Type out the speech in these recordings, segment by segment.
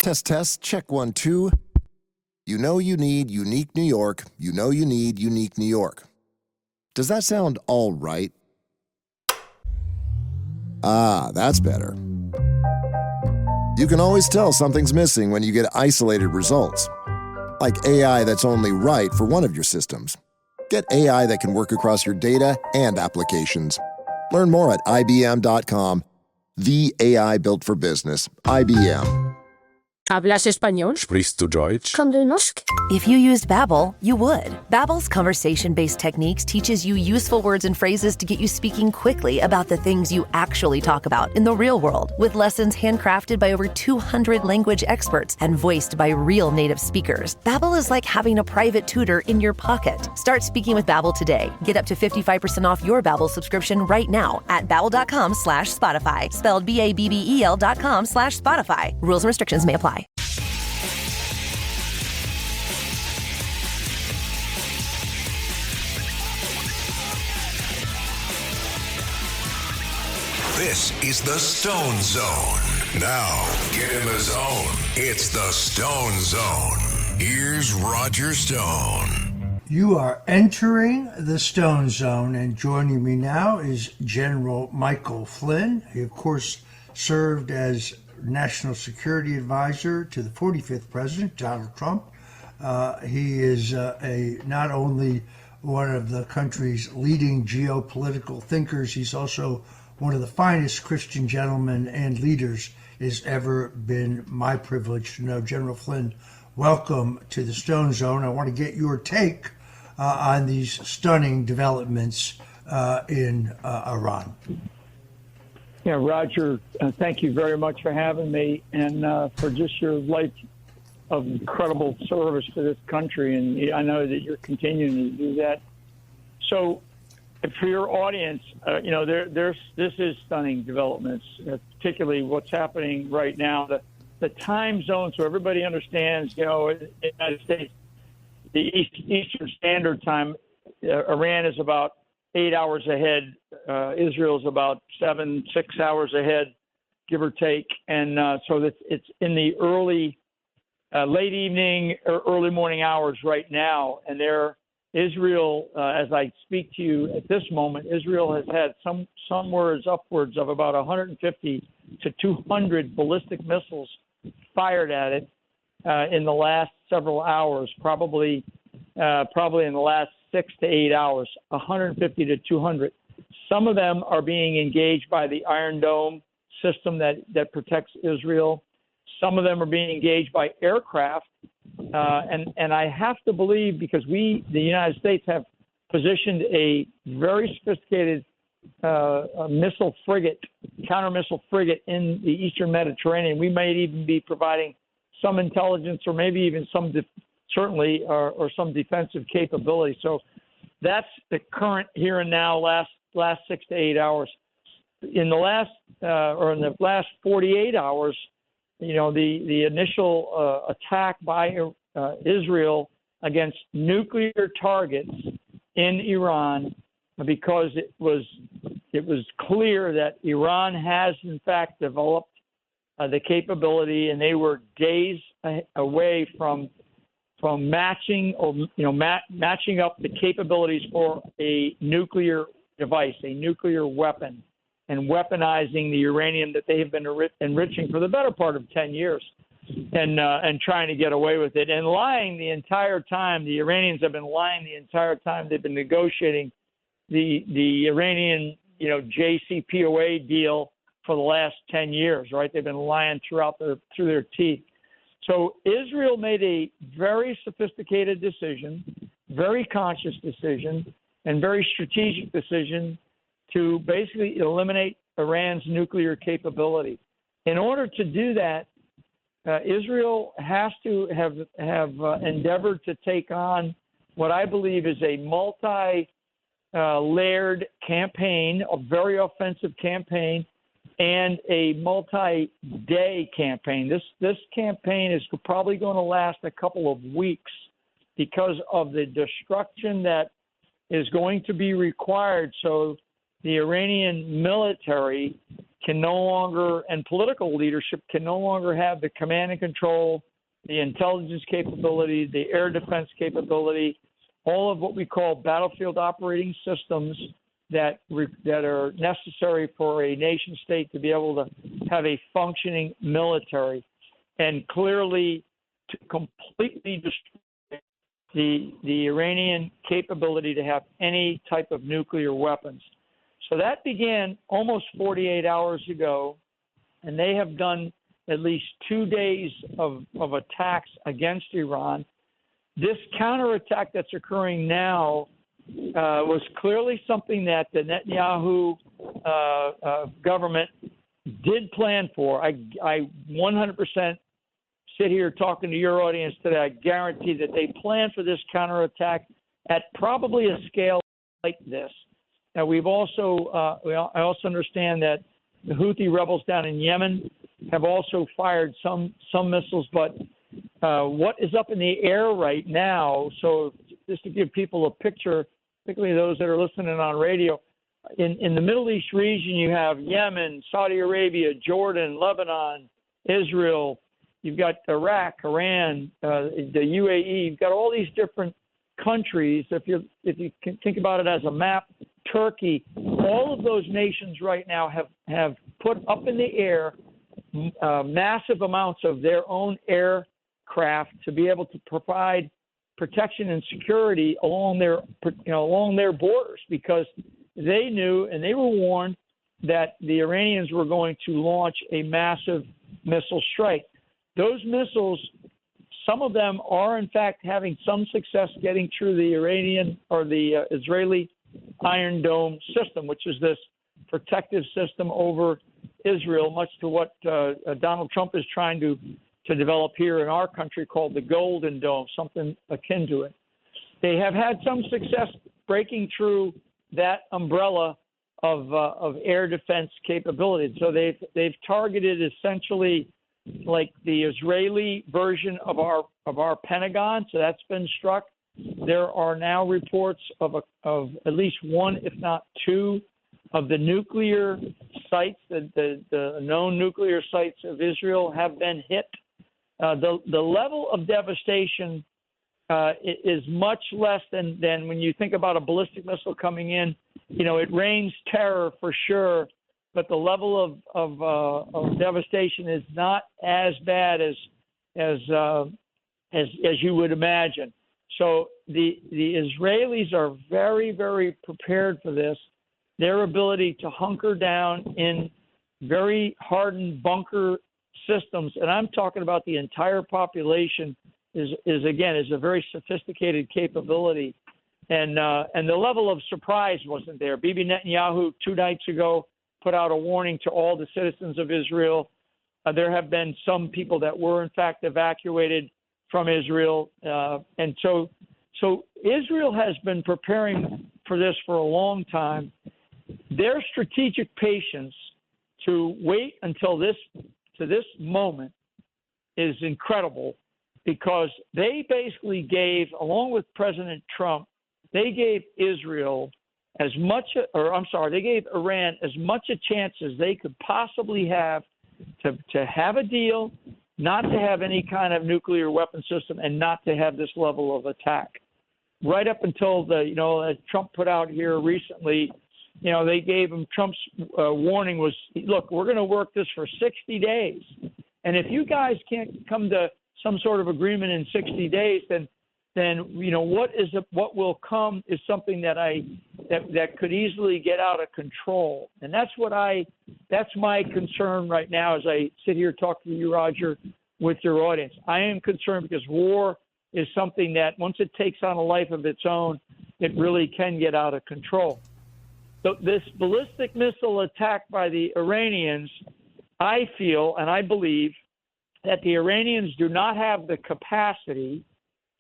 Test, test, check 1, 2. You know you need unique New York. You know you need unique New York. Does that sound all right? Ah, that's better. You can always tell something's missing when you get isolated results, like AI that's only right for one of your systems. Get AI that can work across your data and applications. Learn more at IBM.com. The AI built for business. IBM. ¿Hablas español? Sprichst du Deutsch? Kan du norsk? If you used Babbel, you would. Babbel's conversation-based techniques teaches you useful words and phrases to get you speaking quickly about the things you actually talk about in the real world, with lessons handcrafted by over 200 language experts and voiced by real native speakers. Babbel is like having a private tutor in your pocket. Start speaking with Babbel today. Get up to 55% off your Babbel subscription right now at babbel.com/Spotify, spelled BABBEL.com/Spotify. Rules and restrictions may apply. This is the Stone Zone. Now, get in the zone. It's the Stone Zone. Here's Roger Stone. You are entering the Stone Zone, and joining me now is General Michael Flynn. He, of course, served as National Security Advisor to the 45th President, Donald Trump. He is not only one of the country's leading geopolitical thinkers, he's also one of the finest Christian gentlemen and leaders it's ever been my privilege to know. General Flynn, welcome to the Stone Zone. I want to get your take on these stunning developments in Iran. Yeah, Roger, thank you very much for having me and for just your life of incredible service for this country. And I know that you're continuing to do that. So, for your audience, this is stunning developments, particularly what's happening right now. The time zone, so everybody understands, in the United States, the Eastern Standard Time, Iran is about 8 hours ahead. Israel is about 6 hours ahead, give or take. And so it's in the late evening or early morning hours right now, and Israel, as I speak to you at this moment, Israel has had somewhere upwards of about 150 to 200 ballistic missiles fired at it in the last several hours, probably in the last 6 to 8 hours, 150 to 200. Some of them are being engaged by the Iron Dome system that protects Israel. Some of them are being engaged by aircraft. And I have to believe, because the United States, have positioned a very sophisticated counter-missile frigate in the Eastern Mediterranean. We might even be providing some intelligence, or maybe even some defensive capability. So that's the current here and now, last 6 to 8 hours. In the last 48 hours, the initial attack by Israel against nuclear targets in Iran, because it was clear that Iran has in fact developed the capability, and they were days away from matching matching up the capabilities for a nuclear device, a nuclear weapon, and weaponizing the uranium that they have been enriching for the better part of 10 years, and trying to get away with it, and lying the entire time. The Iranians have been lying the entire time they've been negotiating the Iranian JCPOA deal for the last 10 years, right? They've been lying through their teeth. So Israel made a very sophisticated decision, very conscious decision, and very strategic decision to basically eliminate Iran's nuclear capability. In order to do that, Israel has to have endeavored to take on what I believe is a multi-layered campaign, a very offensive campaign, and a multi-day campaign. This campaign is probably going to last a couple of weeks because of the destruction that is going to be required, so the Iranian military can no longer, and political leadership can no longer have the command and control, the intelligence capability, the air defense capability, all of what we call battlefield operating systems that are necessary for a nation state to be able to have a functioning military, and clearly to completely destroy the Iranian capability to have any type of nuclear weapons. So that began almost 48 hours ago, and they have done at least 2 days of attacks against Iran. This counterattack that's occurring now was clearly something that the Netanyahu government did plan for. I 100% sit here talking to your audience today. I guarantee that they planned for this counterattack at probably a scale like this. Now, we've also I also understand that the Houthi rebels down in Yemen have also fired some missiles, but what is up in the air right now, so just to give people a picture, particularly those that are listening on radio, in the Middle East region, you have Yemen, Saudi Arabia, Jordan, Lebanon, Israel, you've got Iraq, Iran, the UAE, you've got all these different countries. If you can think about it as a map, Turkey, all of those nations right now have put up in the air massive amounts of their own aircraft to be able to provide protection and security along their borders, because they knew and they were warned that the Iranians were going to launch a massive missile strike. Those missiles, some of them are in fact having some success getting through the Iranian or the Israeli Iron Dome system, which is this protective system over Israel, much to what Donald Trump is trying to develop here in our country, called the Golden Dome, something akin to it. They have had some success breaking through that umbrella of air defense capability. So they've targeted essentially like the Israeli version of our Pentagon. So that's been struck. There are now reports of at least one, if not two, of the nuclear sites, the known nuclear sites of Israel have been hit. The level of devastation is much less than when you think about a ballistic missile coming in. You know, it rains terror for sure, but the level of devastation is not as bad as you would imagine. So the Israelis are very, very prepared for this. Their ability to hunker down in very hardened bunker systems, and I'm talking about the entire population, is a very sophisticated capability, and the level of surprise wasn't there. Bibi Netanyahu 2 nights ago put out a warning to all the citizens of Israel. There have been some people that were in fact evacuated from Israel, and so Israel has been preparing for this for a long time. Their strategic patience to wait until this moment is incredible, because they basically gave, along with President Trump, they gave Israel they gave Iran as much a chance as they could possibly have to have a deal, not to have any kind of nuclear weapon system, and not to have this level of attack. Right up until as Trump put out here recently, they gave him, Trump's warning was, look, we're going to work this for 60 days. And if you guys can't come to some sort of agreement in 60 days, then what will come is something that could easily get out of control. And that's my concern right now as I sit here talking to you, Roger, with your audience. I am concerned because war is something that once it takes on a life of its own, it really can get out of control. So this ballistic missile attack by the Iranians, I feel and I believe that the Iranians do not have the capacity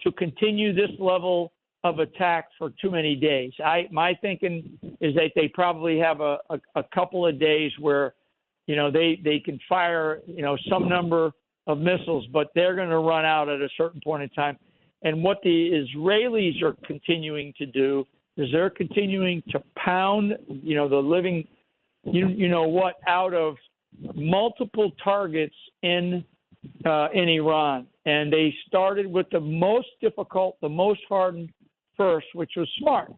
to continue this level of attack for too many days. My thinking is that they probably have a couple of days where, they can fire, some number of missiles, but they're going to run out at a certain point in time. And what the Israelis are continuing to do is they're continuing to pound, the living out of multiple targets in Iran, and they started with the most difficult, the most hardened first, which was smart.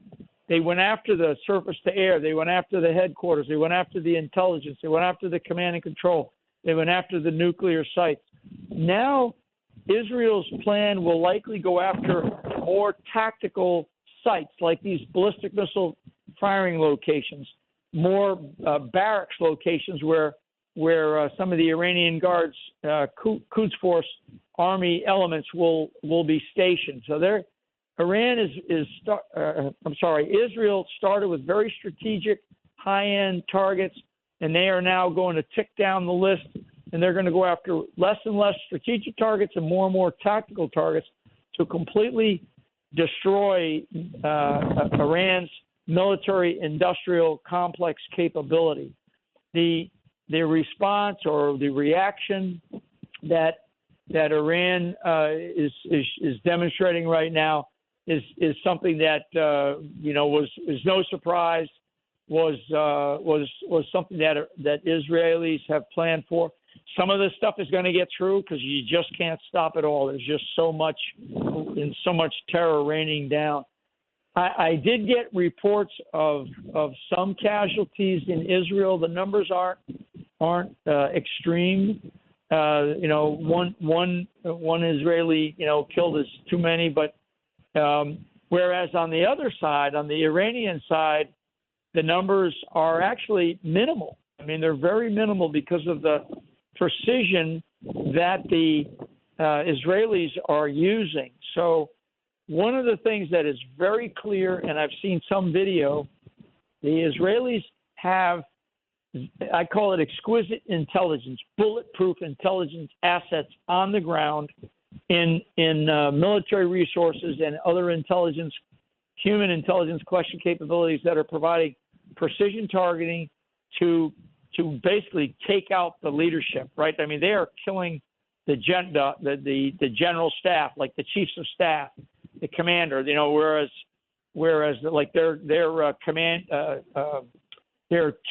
They went after the surface to air. They went after the headquarters. They went after the intelligence. They went after the command and control. They went after the nuclear sites. Now, Israel's plan will likely go after more tactical sites like these ballistic missile firing locations, more barracks locations where some of the Iranian Guards, Quds Force Army elements will be stationed. So Israel started with very strategic, high-end targets, and they are now going to tick down the list, and they're going to go after less and less strategic targets and more tactical targets to completely destroy Iran's military-industrial complex capability. The response or the reaction that Iran is demonstrating right now is something that was no surprise, was something that Israelis have planned for. Some of this stuff is going to get through because you just can't stop it all. There's just so much terror raining down. I did get reports of some casualties in Israel. The numbers aren't extreme. One Israeli killed is too many, but whereas on the other side, on the Iranian side, the numbers are actually minimal. I mean, they're very minimal because of the precision that the Israelis are using. So one of the things that is very clear, and I've seen some video, the Israelis have, I call it exquisite intelligence, bulletproof intelligence assets on the ground in military resources and other intelligence, human intelligence collection capabilities that are providing precision targeting to basically take out the leadership, right? I mean, they are killing the general staff, like the chiefs of staff, the commander, whereas like their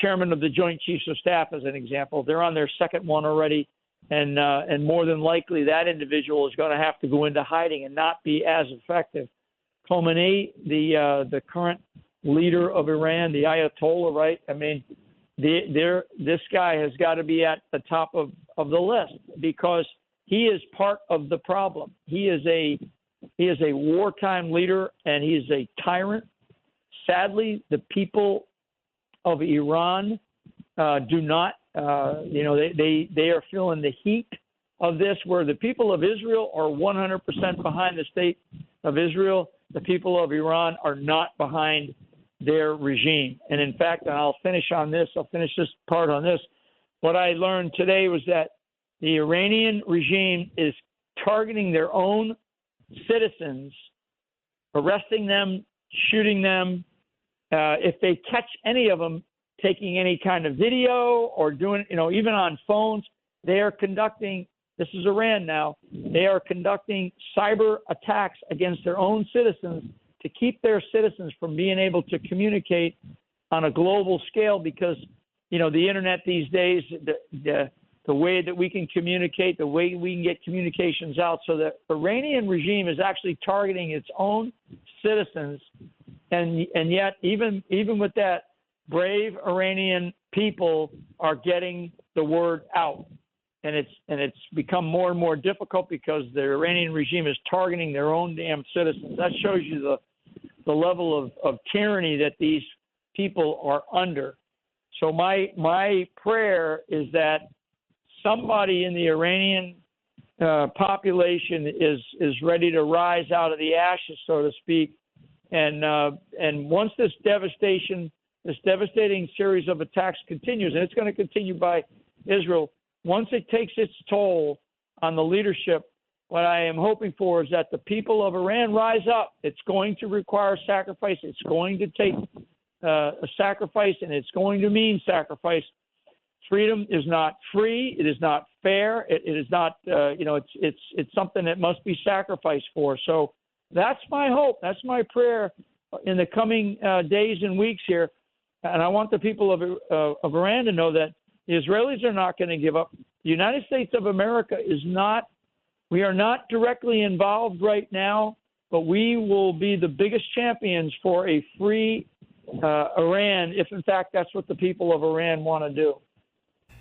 chairman of the Joint Chiefs of Staff, as an example, they're on their second one already, and more than likely that individual is going to have to go into hiding and not be as effective. Khamenei, the current leader of Iran, the Ayatollah, right? I mean, this guy has got to be at the top of the list because he is part of the problem. He is a wartime leader and he is a tyrant. Sadly, the people of Iran do not, they are feeling the heat of this, where the people of Israel are 100% behind the state of Israel. The people of Iran are not behind their regime. And in fact, I'll finish this part on this. What I learned today was that the Iranian regime is targeting their own citizens, arresting them, shooting them. If they catch any of them taking any kind of video or doing, even on phones, they are conducting, this is Iran now, they are conducting cyber attacks against their own citizens to keep their citizens from being able to communicate on a global scale because, the internet these days, the way that we can communicate, the way we can get communications out. So the Iranian regime is actually targeting its own citizens. And yet, even with that, brave Iranian people are getting the word out. And it's become more and more difficult because the Iranian regime is targeting their own damn citizens. That shows you the level of tyranny that these people are under. So my prayer is that somebody in the Iranian population is ready to rise out of the ashes, so to speak. And once this devastating series of attacks continues, and it's going to continue by Israel, once it takes its toll on the leadership, what I am hoping for is that the people of Iran rise up. It's going to require sacrifice. It's going to take a sacrifice, and it's going to mean sacrifice. Freedom is not free. It is not fair. It is not, it's something that must be sacrificed for. So that's my hope. That's my prayer in the coming days and weeks here. and I want the people of Iran to know that the Israelis are not going to give up. The United States of America is not. We are not directly involved right now, but we will be the biggest champions for a free Iran, if in fact that's what the people of Iran want to do.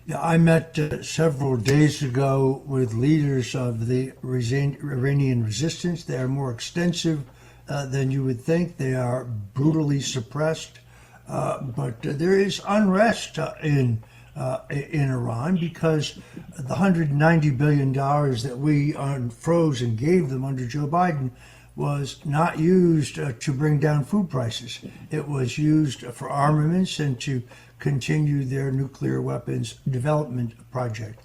Yeah, I met several days ago with leaders of the Iranian resistance. They are more extensive than you would think. They are brutally suppressed, but there is unrest in Iran because the $190 billion that we unfroze and gave them under Joe Biden was not used to bring down food prices. It was used for armaments and to continue their nuclear weapons development project.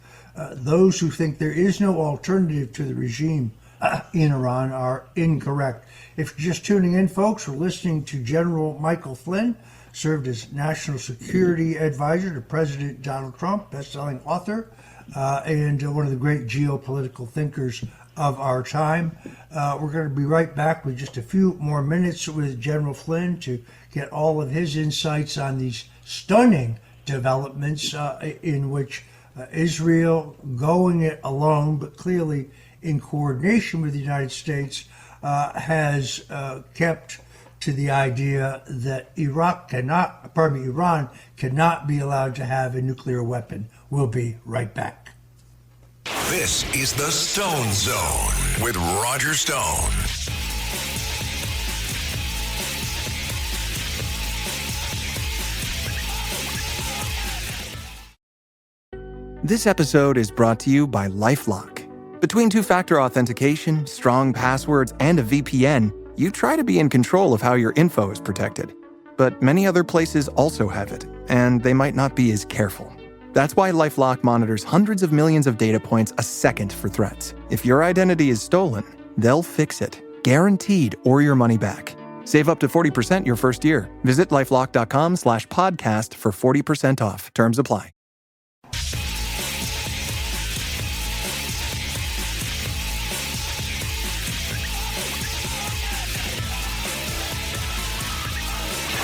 Those who think there is no alternative to the regime in Iran are incorrect. If you're just tuning in, folks, we're listening to General Michael Flynn, served as National Security Advisor to President Donald Trump, best-selling author, and one of the great geopolitical thinkers of our time. We're going to be right back with just a few more minutes with General Flynn to get all of his insights on these stunning developments in which Israel, going it alone, but clearly in coordination with the United States, has kept to the idea that Iran cannot be allowed to have a nuclear weapon. We'll be right back. This is the Stone Zone with Roger Stone. This episode is brought to you by LifeLock. Between two-factor authentication, strong passwords, and a VPN, you try to be in control of how your info is protected. But many other places also have it, and they might not be as careful. That's why LifeLock monitors hundreds of millions of data points a second for threats. If your identity is stolen, they'll fix it, guaranteed, or your money back. Save up to 40% your first year. Visit LifeLock.com/podcast for 40% off. Terms apply.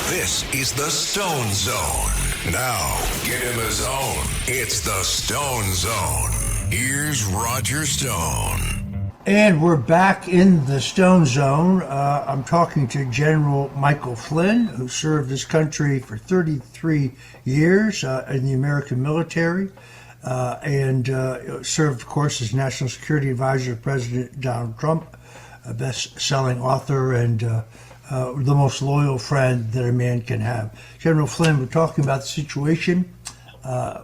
This is the Stone Zone. Now, get in the zone. It's the Stone Zone. Here's Roger Stone. And we're back in the Stone Zone. I'm talking to General Michael Flynn, who served his country for 33 years in the American military and served, of course, as National Security Advisor to President Donald Trump, a best-selling author and the most loyal friend that a man can have. General Flynn, we're talking about the situation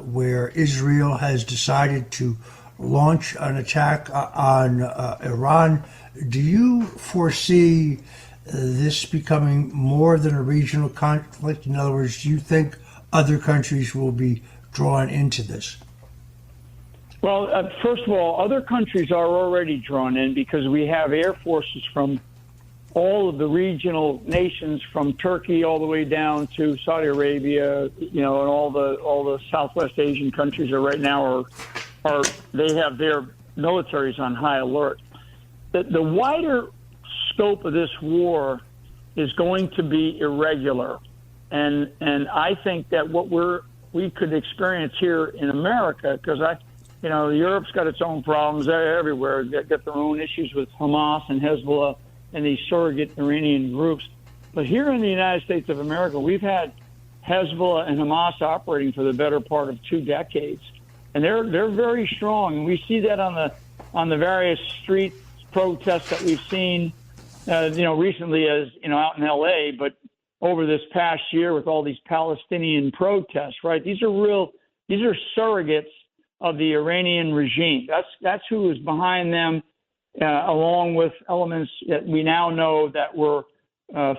where Israel has decided to launch an attack on Iran. Do you foresee this becoming more than a regional conflict? In other words, do you think other countries will be drawn into this? Well, first of all, other countries are already drawn in because we have air forces from all of the regional nations, from Turkey all the way down to Saudi Arabia, and all the Southwest Asian countries are right now they have their militaries on high alert. The wider scope of this war is going to be irregular, and I think that what we could experience here in America, because Europe's got its own problems everywhere. They've got their own issues with Hamas and Hezbollah and these surrogate Iranian groups. But here in the United States of America, we've had Hezbollah and Hamas operating for the better part of 2 decades. And they're very strong. And we see that on the various street protests that we've seen, recently as, out in L.A., but over this past year with all these Palestinian protests, right? These are surrogates of the Iranian regime. That's who is behind them. Along with elements that we now know that were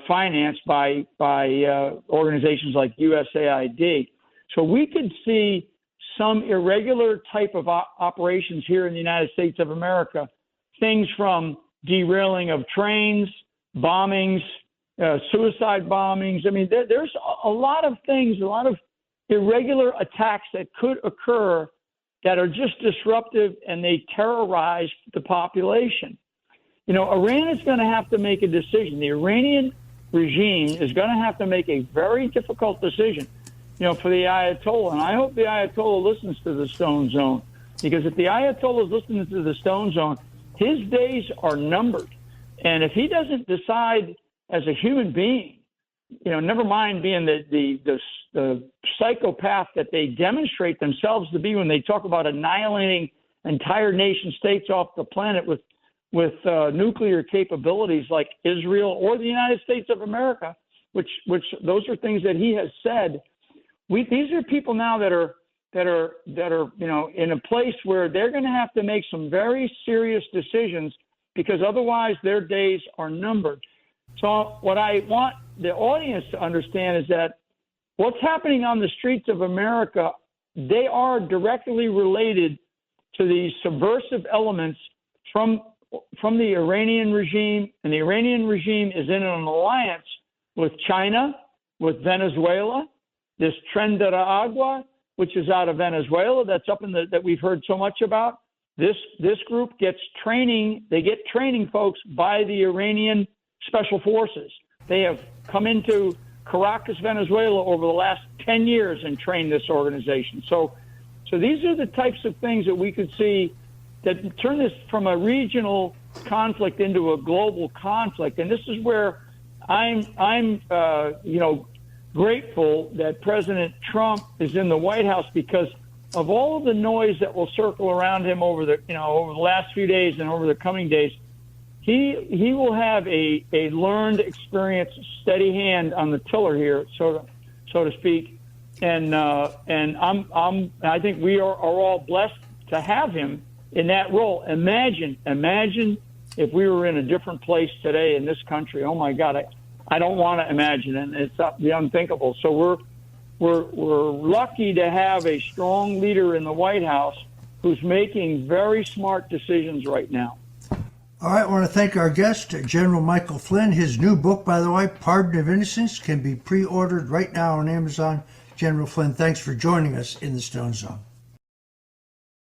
financed by organizations like USAID. So we could see some irregular type of operations here in the United States of America, things from derailing of trains, bombings, suicide bombings. I mean, there's a lot of things, a lot of irregular attacks that could occur that are just disruptive, and they terrorize the population. Iran is going to have to make a decision. The Iranian regime is going to have to make a very difficult decision, for the Ayatollah. And I hope the Ayatollah listens to the Stone Zone, because if the Ayatollah is listening to the Stone Zone, his days are numbered. And if he doesn't decide as a human being, never mind being the psychopath that they demonstrate themselves to be when they talk about annihilating entire nation states off the planet with nuclear capabilities like Israel or the United States of America, which those are things that he has said. These are people now that are in a place where they're going to have to make some very serious decisions, because otherwise their days are numbered. So what I want the audience to understand is that what's happening on the streets of America, they are directly related to these subversive elements from the Iranian regime. And the Iranian regime is in an alliance with China, with Venezuela, this Tren de Agua, which is out of Venezuela, that's up that we've heard so much about. This group gets training. They get training folks by the Iranian special forces. They have come into Caracas, Venezuela over the last 10 years and trained this organization. So these are the types of things that we could see that turn this from a regional conflict into a global conflict. And this is where I'm grateful that President Trump is in the White House, because of all of the noise that will circle around him over the last few days and over the coming days. He will have a learned, experienced, steady hand on the tiller here, so to speak, and I think we are all blessed to have him in that role. Imagine if we were in a different place today in this country. Oh my God, I don't want to imagine it. It's the unthinkable. So we're lucky to have a strong leader in the White House who's making very smart decisions right now. All right, I want to thank our guest, General Michael Flynn. His new book, by the way, Pardon of Innocence, can be pre-ordered right now on Amazon. General Flynn, thanks for joining us in the Stone Zone.